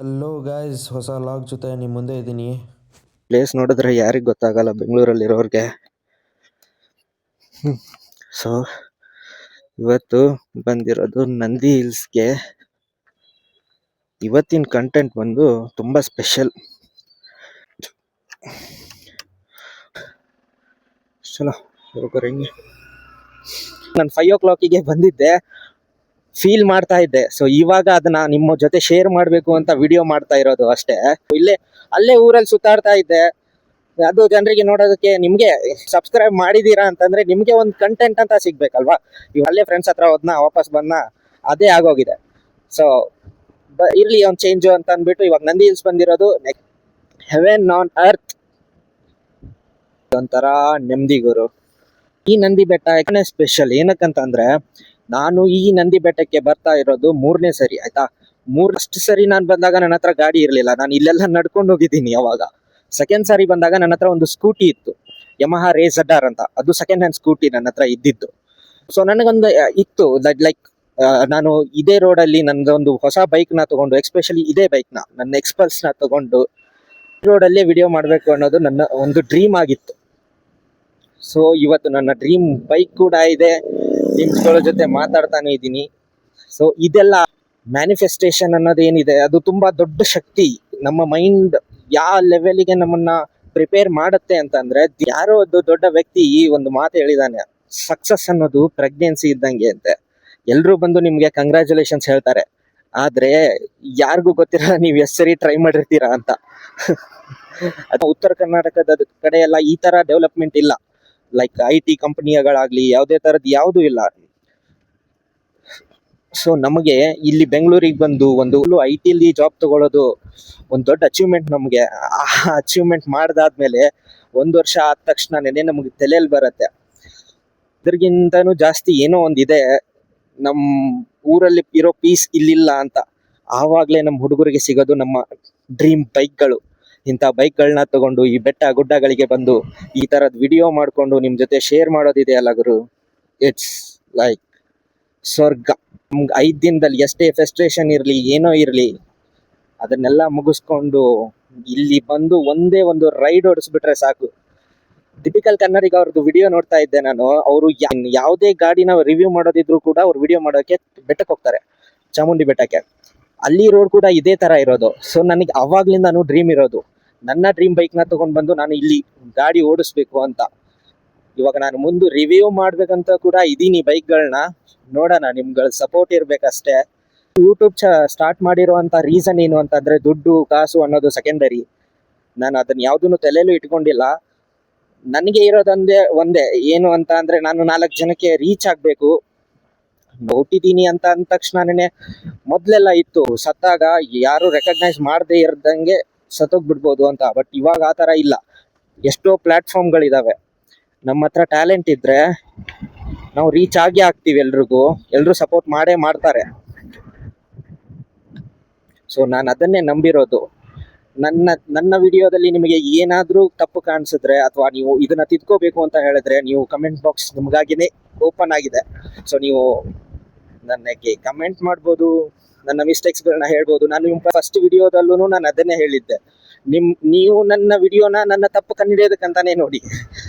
Hello guys, ಹೊಸ log ಜೊತೆ ನಿಮ್ಮ ಮುಂದೆ ಇದ್ದೀನಿ. ಪ್ಲೇಸ್ ನೋಡಿದ್ರೆ ಯಾರಿಗೆ ಗೊತ್ತಾಗಲ್ಲ ಬೆಂಗಳೂರಲ್ಲಿರೋರಿಗೆ. ಸೊ ಇವತ್ತು ಬಂದಿರೋದು ನಂದಿ ಹಿಲ್ಸ್ಗೆ. ಇವತ್ತಿನ ಕಂಟೆಂಟ್ ಬಂದು ತುಂಬಾ ಸ್ಪೆಷಲ್. ಚಲೋ ನಾನು 5 o'clock ಬಂದಿದ್ದೆ, ಫೀಲ್ ಮಾಡ್ತಾ ಇದ್ದೆ. ಸೊ ಇವಾಗ ಅದನ್ನ ನಿಮ್ಮ ಜೊತೆ ಶೇರ್ ಮಾಡಬೇಕು ಅಂತ ವಿಡಿಯೋ ಮಾಡ್ತಾ ಇರೋದು ಅಷ್ಟೇ. ಅಲ್ಲೇ ಊರಲ್ಲಿ ಸುತ್ತಾಡ್ತಾ ಇದ್ದೆ. ಅದು ಜನರಿಗೆ ನೋಡೋದಕ್ಕೆ, ನಿಮ್ಗೆ ಸಬ್ಸ್ಕ್ರೈಬ್ ಮಾಡಿದೀರಾ ಅಂತಂದ್ರೆ ನಿಮ್ಗೆ ಒಂದು ಕಂಟೆಂಟ್ ಅಂತ ಸಿಗ್ಬೇಕಲ್ವಾ. ಅಲ್ಲೇ ಫ್ರೆಂಡ್ಸ್ ಹತ್ರ ಹೋದ್ನ, ವಾಪಸ್ ಬಂದ, ಅದೇ ಆಗೋಗಿದೆ. ಸೊ ಇರ್ಲಿ ಒಂದು ಚೇಂಜ್ ಅಂತ ಅಂದ್ಬಿಟ್ಟು ಇವಾಗ ನಂದಿ ಹಿಲ್ಸ್ ಬಂದಿರೋದು. ಹೆವೆನ್ ಆನ್ ಅರ್ತ್, ಒಂಥರ ನೆಮ್ಮದಿ ಗುರು. ಈ ನಂದಿ ಬೆಟ್ಟ ಯಾಕಂದ್ರೆ ಸ್ಪೆಷಲ್ ಏನಕ್ಕಂತಂದ್ರೆ, ನಾನು ಈ ನಂದಿ ಬೆಟ್ಟಕ್ಕೆ ಬರ್ತಾ ಇರೋದು 3ನೇ ಸರಿ ಆಯ್ತಾ. ಫಸ್ಟ್ ಸರಿ ನಾನು ಬಂದಾಗ ನನ್ನ ಹತ್ರ ಗಾಡಿ ಇರ್ಲಿಲ್ಲ, ನಾನು ಇಲ್ಲೆಲ್ಲ ನಡ್ಕೊಂಡು ಹೋಗಿದ್ದೀನಿ. ಅವಾಗ ಸೆಕೆಂಡ್ ಸಾರಿ ಬಂದಾಗ ನನ್ನ ಹತ್ರ ಒಂದು ಸ್ಕೂಟಿ ಇತ್ತು, ಯಮಹಾ ರೇ ZR ಅಂತ. ಅದು ಸೆಕೆಂಡ್ ಹ್ಯಾಂಡ್ ಸ್ಕೂಟಿ ನನ್ನ ಹತ್ರ ಇದ್ದಿದ್ದು. ಸೊ ನನಗೊಂದು ಇತ್ತು ಲೈಕ್, ನಾನು ಇದೇ ರೋಡಲ್ಲಿ ನನ್ನದೊಂದು ಹೊಸ ಬೈಕ್ನ ತಗೊಂಡು, ಎಕ್ಸ್ಪೆಷಲಿ ಇದೇ ಬೈಕ್ನ, ನನ್ನ ಎಕ್ಸ್ಪಲ್ಸ್ನ ತಗೊಂಡು ರೋಡಲ್ಲೇ ವಿಡಿಯೋ ಮಾಡಬೇಕು ಅನ್ನೋದು ನನ್ನ ಒಂದು ಡ್ರೀಮ್ ಆಗಿತ್ತು. ಸೊ ಇವತ್ತು ನನ್ನ ಡ್ರೀಮ್ ಬೈಕ್ ಕೂಡ ಇದೆ, ನಿಮ್ಗಳ ಜೊತೆ ಮಾತಾಡ್ತಾನೆ ಇದ್ದೀನಿ. ಸೊ ಇದೆಲ್ಲ ಮ್ಯಾನಿಫೆಸ್ಟೇಷನ್ ಅನ್ನೋದೇನಿದೆ, ಅದು ತುಂಬಾ ದೊಡ್ಡ ಶಕ್ತಿ. ನಮ್ಮ ಮೈಂಡ್ ಯಾವ ಲೆವೆಲ್ಗೆ ನಮ್ಮನ್ನ ಪ್ರಿಪೇರ್ ಮಾಡುತ್ತೆ ಅಂತಂದ್ರೆ, ಯಾರೋ ಒಂದು ದೊಡ್ಡ ವ್ಯಕ್ತಿ ಈ ಒಂದು ಮಾತು ಹೇಳಿದಾನೆ, ಸಕ್ಸಸ್ ಅನ್ನೋದು ಪ್ರೆಗ್ನೆನ್ಸಿ ಇದ್ದಂಗೆ ಅಂತೆ. ಎಲ್ರು ಬಂದು ನಿಮ್ಗೆ ಕಂಗ್ರ್ಯಾಚುಲೇಷನ್ಸ್ ಹೇಳ್ತಾರೆ, ಆದ್ರೆ ಯಾರಿಗೂ ಗೊತ್ತಿರಲ್ಲ ನೀವು ಎಷ್ಟು ಸರಿ ಟ್ರೈ ಮಾಡಿರ್ತೀರಾ ಅಂತ. ಉತ್ತರ ಕರ್ನಾಟಕದ ಕಡೆ ಎಲ್ಲ ಈ ತರ ಡೆವಲಪ್ಮೆಂಟ್ ಇಲ್ಲ. ಲೈಕ್ IT ಕಂಪನಿಗಳಾಗ್ಲಿ ಯಾವುದೇ ತರದ್ ಯಾವ್ದು ಇಲ್ಲ. ಸೊ ನಮಗೆ ಇಲ್ಲಿ ಬೆಂಗಳೂರಿಗೆ ಬಂದು ಒಂದು IT ಜಾಬ್ ತಗೊಳ್ಳೋದು ಒಂದು ದೊಡ್ಡ ಅಚೀವ್ಮೆಂಟ್ ನಮಗೆ. ಆ ಅಚೀವ್ಮೆಂಟ್ ಮಾಡ್ದಾದ್ಮೇಲೆ 1 ವರ್ಷ ಆದ ತಕ್ಷಣನೇ ನಮಗೆ ತಲೆಯಲ್ಲಿ ಬರುತ್ತೆ, ಇದ್ರಿಗಿಂತನೂ ಜಾಸ್ತಿ ಏನೋ ಒಂದಿದೆ, ನಮ್ಮ ಊರಲ್ಲಿ ಇರೋ ಪೀಸ್ ಇಲ್ಲಿಲ್ಲ ಅಂತ. ಆವಾಗ್ಲೇ ನಮ್ಮ ಹುಡುಗರಿಗೆ ಸಿಗೋದು ನಮ್ಮ ಡ್ರೀಮ್ ಬೈಕ್ಗಳು. ಇಂಥ ಬೈಕ್ಗಳನ್ನ ತಗೊಂಡು ಈ ಬೆಟ್ಟ ಗುಡ್ಡಗಳಿಗೆ ಬಂದು ಈ ತರದ್ ವಿಡಿಯೋ ಮಾಡ್ಕೊಂಡು ನಿಮ್ ಜೊತೆ ಶೇರ್ ಮಾಡೋದಿದೆಯಲ್ಲ ಗುರು, ಇಟ್ಸ್ ಲೈಕ್ ಸ್ವರ್ಗ. ನಮ್ಗೆ 5 ದಿನದಲ್ಲಿ ಎಷ್ಟೇ ಫ್ರಸ್ಟ್ರೇಷನ್ ಇರ್ಲಿ, ಏನೋ ಇರ್ಲಿ, ಅದನ್ನೆಲ್ಲ ಮುಗಿಸ್ಕೊಂಡು ಇಲ್ಲಿ ಬಂದು ಒಂದೇ ಒಂದು ರೈಡ್ ಓಡಿಸ್ಬಿಟ್ರೆ ಸಾಕು. ಟಿಪಿಕಲ್ ಕನ್ನಡಿಗ ಅವ್ರದ್ದು ವಿಡಿಯೋ ನೋಡ್ತಾ ಇದ್ದೆ ನಾನು. ಅವರು ಯಾವುದೇ ಗಾಡಿನ ರಿವ್ಯೂ ಮಾಡೋದಿದ್ರು ಕೂಡ ಅವ್ರು ವಿಡಿಯೋ ಮಾಡೋಕೆ ಬೆಟ್ಟಕ್ಕೆ ಹೋಗ್ತಾರೆ, ಚಾಮುಂಡಿ ಬೆಟ್ಟಕ್ಕೆ. ಅಲ್ಲಿ ರೋಡ್ ಕೂಡ ಇದೇ ತರ ಇರೋದು. ಸೊ ನನಗೆ ಅವಾಗ್ಲಿಂದಾನು ಡ್ರೀಮ್ ಇರೋದು, ನನ್ನ ಡ್ರೀಮ್ ಬೈಕ್ನ ತಗೊಂಡ್ ಬಂದು ನಾನು ಇಲ್ಲಿ ಗಾಡಿ ಓಡಿಸ್ಬೇಕು ಅಂತ. ಇವಾಗ ನಾನು ಮುಂದೆ ರಿವ್ಯೂ ಮಾಡ್ಬೇಕಂತ ಕೂಡ ಇದೀನಿ ಬೈಕ್ಗಳನ್ನ. ನೋಡೋಣ, ನಿಮ್ಗಳ ಸಪೋರ್ಟ್ ಇರ್ಬೇಕಷ್ಟೇ. ಯೂಟ್ಯೂಬ್ ಸ್ಟಾರ್ಟ್ ಮಾಡಿರುವಂತ ರೀಸನ್ ಏನು ಅಂತಂದ್ರೆ, ದುಡ್ಡು ಕಾಸು ಅನ್ನೋದು ಸೆಕೆಂಡರಿ. ನಾನು ಅದನ್ನ ಯಾವ್ದನ್ನು ತಲೆಯಲ್ಲೂ ಇಟ್ಕೊಂಡಿಲ್ಲ. ನನಗೆ ಒಂದೇ ಏನು ಅಂತ ಅಂದ್ರೆ, ನಾನು 4 ಜನಕ್ಕೆ ರೀಚ್ ಆಗ್ಬೇಕು. ಹುಟ್ಟಿದೀನಿ ಅಂತ ಅಂದ ತಕ್ಷಣನೇ ಮೊದ್ಲೆಲ್ಲ ಇತ್ತು, ಸತ್ತಾಗ ಯಾರು ರೆಕಗ್ನೈಸ್ ಮಾಡದೇ ಇರ್ದಂಗೆ ಸತ್ತೋಗ್ಬಿಡ್ಬೋದು ಅಂತ. ಬಟ್ ಇವಾಗ ಆ ತರ ಇಲ್ಲ. ಎಷ್ಟೋ ಪ್ಲಾಟ್ಫಾರ್ಮ್ಗಳಿದಾವೆ. ನಮ್ಮ ಹತ್ರ ಟ್ಯಾಲೆಂಟ್ ಇದ್ರೆ ನಾವು ರೀಚ್ ಆಗೇ ಆಗ್ತೀವಿ. ಎಲ್ರು ಸಪೋರ್ಟ್ ಮಾಡೇ ಮಾಡ್ತಾರೆ. ಸೊ ನಾನು ಅದನ್ನೇ ನಂಬಿರೋದು. ನನ್ನ ವಿಡಿಯೋದಲ್ಲಿ ನಿಮಗೆ ಏನಾದ್ರೂ ತಪ್ಪು ಕಾಣಿಸಿದ್ರೆ, ಅಥವಾ ನೀವು ಇದನ್ನ ತಿದ್ಕೋಬೇಕು ಅಂತ ಹೇಳಿದ್ರೆ, ನೀವು ಕಮೆಂಟ್ ಬಾಕ್ಸ್ ನಿಮ್ಗಾಗಿನೇ ಓಪನ್ ಆಗಿದೆ. ಸೊ ನೀವು ನನಗೆ ಕಮೆಂಟ್ ಮಾಡ್ಬೋದು, ನನ್ನ ಮಿಸ್ಟೇಕ್ಸ್ಗಳನ್ನ ಹೇಳ್ಬೋದು. ನಾನು ಫಸ್ಟ್ ವಿಡಿಯೋದಲ್ಲೂ ನಾನು ಅದನ್ನೇ ಹೇಳಿದ್ದೆ, ನೀವು ನನ್ನ ವಿಡಿಯೋನ ನನ್ನ ತಪ್ಪು ಕಂಡಿಡಿಯೋದಕ್ಕಂತಾನೆ ನೋಡಿ.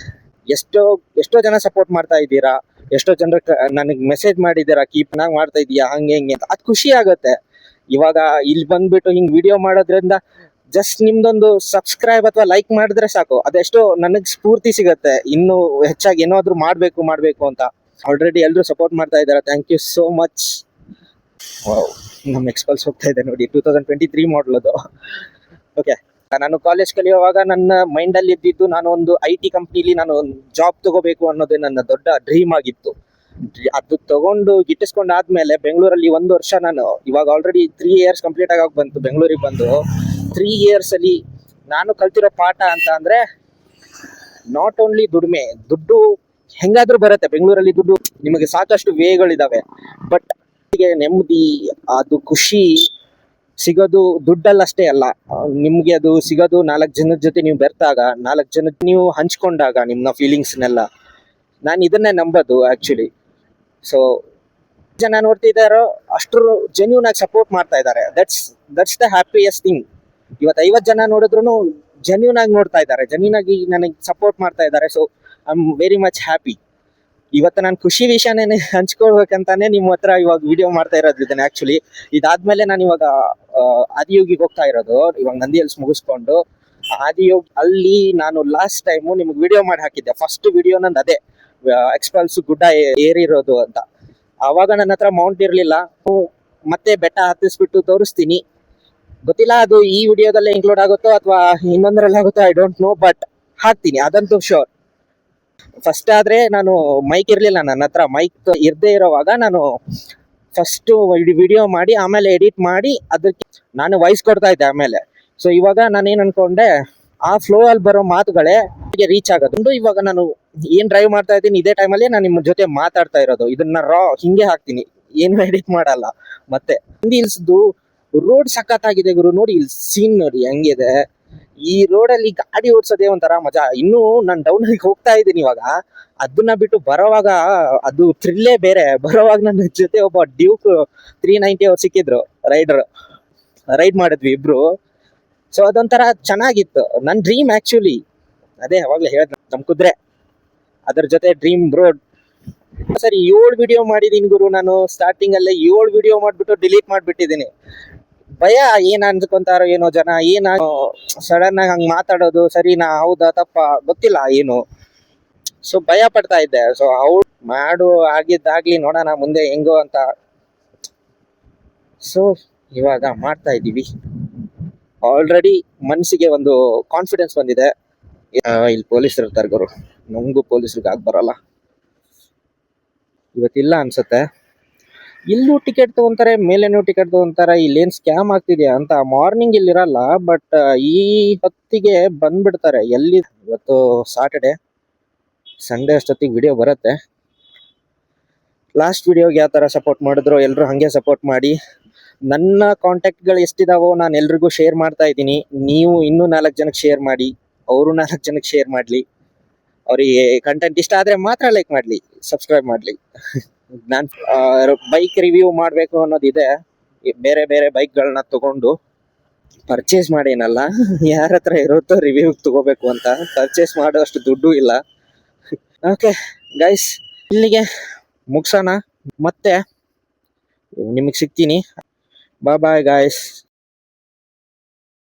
ಎಷ್ಟೋ ಜನ ಸಪೋರ್ಟ್ ಮಾಡ್ತಾ ಇದ್ದೀರಾ, ಎಷ್ಟೋ ಜನರು ನನಗೆ ಮೆಸೇಜ್ ಮಾಡಿದ್ದೀರಾ, ಕೀಪ್ ನಾಗ್ ಮಾಡ್ತಾ ಇದೀಯಾ, ಹಂಗೆ ಅಂತ. ಅದು ಖುಷಿ ಆಗುತ್ತೆ. ಇವಾಗ ಇಲ್ಲಿ ಬಂದ್ಬಿಟ್ಟು ಹಿಂಗ್ ವಿಡಿಯೋ ಮಾಡೋದ್ರಿಂದ ಜಸ್ಟ್ ನಿಮ್ದೊಂದು ಸಬ್ಸ್ಕ್ರೈಬ್ ಅಥವಾ ಲೈಕ್ ಮಾಡಿದ್ರೆ ಸಾಕು, ಅದೆಷ್ಟೋ ನನಗೆ ಸ್ಫೂರ್ತಿ ಸಿಗತ್ತೆ, ಇನ್ನು ಹೆಚ್ಚಾಗಿ ಏನಾದ್ರೂ ಮಾಡ್ಬೇಕು ಅಂತ. ಆಲ್ರೆಡಿ ಎಲ್ಲರೂ ಸಪೋರ್ಟ್ ಮಾಡ್ತಾ ಇದ್ದಾರೆ, ಥ್ಯಾಂಕ್ ಯು ಸೋ ಮಚ್. ನಮ್ಮ ಎಕ್ಸ್ಪಲ್ಸ್ ಹೋಗ್ತಾ ಇದೆ ನೋಡಿ, 2023 ಮಾಡಲ್ ಅದು. ಓಕೆ, ನಾನು ಕಾಲೇಜ್ ಕಲಿಯುವಾಗ ನನ್ನ ಮೈಂಡ್ ಅಲ್ಲಿ ಇದ್ದಿದ್ದು, ನಾನು ಒಂದು IT ಕಂಪ್ನಿಲಿ ನಾನು ಒಂದು ಜಾಬ್ ತಗೋಬೇಕು ಅನ್ನೋದೇ ನನ್ನ ದೊಡ್ಡ ಡ್ರೀಮ್ ಆಗಿತ್ತು. ಅದು ತಗೊಂಡು ಗಿಟ್ಟಿಸ್ಕೊಂಡು ಆದ್ಮೇಲೆ ಬೆಂಗಳೂರಲ್ಲಿ 1 ವರ್ಷ, ನಾನು ಇವಾಗ ಆಲ್ರೆಡಿ 3 years ಕಂಪ್ಲೀಟ್ ಆಗಿ ಬಂತು ಬೆಂಗಳೂರಿಗೆ ಬಂದು. 3 years ಅಲ್ಲಿ ನಾನು ಕಲ್ತಿರೋ ಪಾಠ ಅಂತ ಅಂದ್ರೆ, ನಾಟ್ ಓನ್ಲಿ ದುಡ್ಡು ಹೆಂಗಾದ್ರೂ ಬರುತ್ತೆ ಬೆಂಗಳೂರಲ್ಲಿ. ದುಡ್ಡು ನಿಮಗೆ ಸಾಕಷ್ಟು ವೇಗಳಿದಾವೆ, ಬಟ್ ನೆಮ್ಮದಿ, ಅದು ಖುಷಿ ಸಿಗೋದು ದುಡ್ಡಲ್ಲಷ್ಟೇ ಅಲ್ಲ. ನಿಮ್ಗೆ ಅದು ಸಿಗೋದು 4 ಜನದ ಜೊತೆ ನೀವು ಬೆರ್ತಾಗ, 4 ಜನದ ನೀವು ಹಂಚ್ಕೊಂಡಾಗ ನಿಮ್ಮ ಫೀಲಿಂಗ್ಸ್ನೆಲ್ಲ. ನಾನು ಇದನ್ನೇ ನಂಬೋದು ಆಕ್ಚುಲಿ. ಸೊ ಜನ ನೋಡ್ತಿದ್ದಾರೋ ಅಷ್ಟರು ಜೆನ್ಯೂನ್ ಆಗಿ ಸಪೋರ್ಟ್ ಮಾಡ್ತಾ ಇದ್ದಾರೆ. That's the happiest thing. ಇವತ್ತು 50 ಜನ ನೋಡಿದ್ರು ಜೆನ್ಯೂನ್ ಆಗಿ ನೋಡ್ತಾ ಇದ್ದಾರೆ, ಜೆನ್ಯೂನ್ ಆಗಿ ನನಗೆ ಸಪೋರ್ಟ್ ಮಾಡ್ತಾ ಇದ್ದಾರೆ. So I am very much happy. ಇವತ್ತು ನಾನು ಖುಷಿ ವಿಷಯನೇ ಹಂಚ್ಕೊಳ್ಬೇಕಂತಾನೆ ನಿಮ್ಮ ಹತ್ರ ಇವಾಗ ವಿಡಿಯೋ ಮಾಡ್ತಾ ಇರೋದು ಇದನ್ನ. ಆಕ್ಚುಲಿ ಇದಾದ್ಮೇಲೆ ನಾನು ಇವಾಗ ಆದಿಯೋಗಿಗೆ ಹೋಗ್ತಾ ಇರೋದು. ಇವಾಗ ನಂದಿ ಹಿಲ್ಸ್ ಮುಗಿಸ್ಕೊಂಡು ಆದಿಯೋಗಿ ಅಲ್ಲಿ ನಾನು ಲಾಸ್ಟ್ ಟೈಮು ನಿಮ್ಗೆ ವಿಡಿಯೋ ಮಾಡಿ ಹಾಕಿದ್ದೆ. ಫಸ್ಟ್ ವಿಡಿಯೋ ನಂದು ಅದೇ, ಎಕ್ಸ್ಪಲ್ಸ್ ಗುಡ್ಡ ಏರಿರೋದು ಅಂತ. ಆವಾಗ ನನ್ನ ಹತ್ರ ಮೌಂಟ್ ಇರಲಿಲ್ಲ. ಮತ್ತೆ ಬೆಟ್ಟ ಹತ್ತಿಸ್ಬಿಟ್ಟು ತೋರಿಸ್ತೀನಿ. ಗೊತ್ತಿಲ್ಲ ಅದು ಈ ವಿಡಿಯೋದಲ್ಲೇ ಇನ್ಕ್ಲೂಡ್ ಆಗುತ್ತೋ ಅಥವಾ ಇನ್ನೊಂದರಲ್ಲಿ ಆಗುತ್ತೋ, ಐ ಡೋಂಟ್ ನೋ, ಬಟ್ ಹಾಕ್ತೀನಿ ಅದಂತೂ ಶೋರ್. ಫಸ್ಟ್ ಆದ್ರೆ ನಾನು ಮೈಕ್ ಇರಲಿಲ್ಲ ನನ್ನ ಹತ್ರ. ಮೈಕ್ ಇರದೇ ಇರೋವಾಗ ನಾನು ಫಸ್ಟ್ ವಿಡಿಯೋ ಮಾಡಿ ಆಮೇಲೆ ಎಡಿಟ್ ಮಾಡಿ ಅದಕ್ಕೆ ನಾನು ವಾಯ್ಸ್ ಕೊಡ್ತಾ ಇದ್ದೆ ಆಮೇಲೆ. ಸೊ ಇವಾಗ ನಾನೇನು ಅನ್ಕೊಂಡೆ, ಆ ಫ್ಲೋ ಅಲ್ಲಿ ಬರೋ ಮಾತುಗಳೇ ರೀಚ್ ಆಗೋದು. ಇವಾಗ ನಾನು ಏನ್ ಡ್ರೈವ್ ಮಾಡ್ತಾ ಇದ್ದೀನಿ ಇದೇ ಟೈಮಲ್ಲಿ ನಾನು ನಿಮ್ಮ ಜೊತೆ ಮಾತಾಡ್ತಾ ಇರೋದು. ಇದನ್ನ ಹಿಂಗೆ ಹಾಕ್ತೀನಿ, ಏನು ಎಡಿಟ್ ಮಾಡಲ್ಲ. ಮತ್ತೆ ಹಿಲ್ಸ್ದು ರೋಡ್ ಸಖತ್ತಾಗಿದೆ ಗುರು. ನೋಡಿ ಇಲ್ಲಿ ಸೀನ್ ನೋಡಿ ಹೆಂಗಿದೆ. ಈ ರೋಡಲ್ಲಿ ಗಾಡಿ ಓಡಿಸೋದೇ ಒಂಥರ ಮಜಾ. ಇನ್ನೂ ನಾನು ಡೌನ್ ಆಗಿ ಹೋಗ್ತಾ ಇದ್ದೀನಿ ಇವಾಗ. ಅದನ್ನ ಬಿಟ್ಟು ಬರೋವಾಗ ಅದು ಥ್ರಿಲ್ಲೇ ಬೇರೆ. ಬರೋವಾಗ ನನ್ನ ಜೊತೆ ಒಬ್ಬ ಡ್ಯೂಕ್ 390 ಅವ್ರು ಸಿಕ್ಕಿದ್ರು, ರೈಡ್ ಮಾಡಿದ್ವಿ ಇಬ್ರು. ಸೊ ಅದೊಂಥರ ಚೆನ್ನಾಗಿತ್ತು. ನನ್ನ ಡ್ರೀಮ್ ಆಕ್ಚುಲಿ ಅದೇ ಅವಾಗಲೇ ಹೇಳಿದ್, ನಮ್ ಕುದ್ರೆ ಅದ್ರ ಜೊತೆ ಡ್ರೀಮ್ ರೋಡ್. ಸರಿ 7 ವಿಡಿಯೋ ಮಾಡಿದೀನಿ ಗುರು ನಾನು. ಸ್ಟಾರ್ಟಿಂಗ್ ಅಲ್ಲೇ 7 ವಿಡಿಯೋ ಮಾಡ್ಬಿಟ್ಟು ಡಿಲೀಟ್ ಮಾಡ್ಬಿಟ್ಟಿದ್ದೀನಿ. ಭಯ, ಏನ್ ಅನ್ಕೊಂತಾರೋ ಏನೋ ಜನ, ಏನ ಸಡನ್ ಆಗಿ ಹಂಗ್ ಮಾತಾಡೋದು ಸರಿನಾ ಹೌದಾ ತಪ್ಪ ಗೊತ್ತಿಲ್ಲ ಏನು. ಸೊ ಭಯ ಪಡ್ತಾ ಇದ್ದೆ. ಸೊ ಮಾಡು ಆಗಿದ್ದಾಗ್ಲಿ, ನೋಡೋಣ ಮುಂದೆ ಹೆಂಗೋ ಅಂತ. ಸೊ ಇವಾಗ ಮಾಡ್ತಾ ಇದ್ದೀವಿ. ಆಲ್ರೆಡಿ ಮನ್ಸಿಗೆ ಒಂದು ಕಾನ್ಫಿಡೆನ್ಸ್ ಬಂದಿದೆ. ಇಲ್ಲಿ ಪೊಲೀಸರು ಇರ್ತಾರೆ ಗುರು, ನಮಗೂ ಪೊಲೀಸರಿಗೆ ಆಗ ಬರಲ್ಲ. ಇವತ್ತಿಲ್ಲ ಅನ್ಸುತ್ತೆ. ಇಲ್ಲೂ ಟಿಕೆಟ್ ತಗೊಂತಾರೆ, ಮೇಲೇನೂ ಟಿಕೆಟ್ ತಗೊಂತಾರೆ. ಇಲ್ಲೇನು ಸ್ಕ್ಯಾಮ್ ಆಗ್ತಿದ್ಯಾ ಅಂತ. ಮಾರ್ನಿಂಗ್ ಇಲ್ಲಿರಲ್ಲ, ಬಟ್ ಈ ಹೊತ್ತಿಗೆ ಬಂದ್ಬಿಡ್ತಾರೆ. ಎಲ್ಲಿ ಇವತ್ತು ಸಾಟರ್ಡೆ, ಸಂಡೇ ಅಷ್ಟೊತ್ತಿಗೆ ವಿಡಿಯೋ ಬರುತ್ತೆ. ಲಾಸ್ಟ್ ವಿಡಿಯೋಗೆ ಯಾವ ಥರ ಸಪೋರ್ಟ್ ಮಾಡಿದ್ರು ಎಲ್ಲರೂ ಹಾಗೆ ಸಪೋರ್ಟ್ ಮಾಡಿ. ನನ್ನ ಕಾಂಟ್ಯಾಕ್ಟ್ಗಳು ಎಷ್ಟಿದಾವೋ ನಾನು ಎಲ್ರಿಗೂ ಶೇರ್ ಮಾಡ್ತಾ ಇದ್ದೀನಿ. ನೀವು ಇನ್ನೂ 4 ಜನಕ್ಕೆ ಶೇರ್ ಮಾಡಿ, ಅವರು 4 ಜನಕ್ಕೆ ಶೇರ್ ಮಾಡಲಿ. ಅವರಿಗೆ ಕಂಟೆಂಟ್ ಇಷ್ಟ ಆದರೆ ಮಾತ್ರ ಲೈಕ್ ಮಾಡಲಿ, ಸಬ್ಸ್ಕ್ರೈಬ್ ಮಾಡಲಿ. ನಾನು ಬೈಕ್ ರಿವ್ಯೂ ಮಾಡಬೇಕು ಅನ್ನೋದಿದೆ. ಬೇರೆ ಬೇರೆ ಬೈಕ್ಗಳನ್ನ ತಗೊಂಡು ಪರ್ಚೇಸ್ ಮಾಡೇನಲ್ಲ, ಯಾರ ಹತ್ರ ಇರುತ್ತೋ ರಿವ್ಯೂ ತಗೋಬೇಕು ಅಂತ. ಪರ್ಚೇಸ್ ಮಾಡೋಷ್ಟು ದುಡ್ಡು ಇಲ್ಲ. ಓಕೆ ಗೈಸ್, ಇಲ್ಲಿಗೆ ಮುಗಿಸೋಣ. ಮತ್ತೆ ನಿಮಗೆ ಸಿಗ್ತೀನಿ. Bye guys.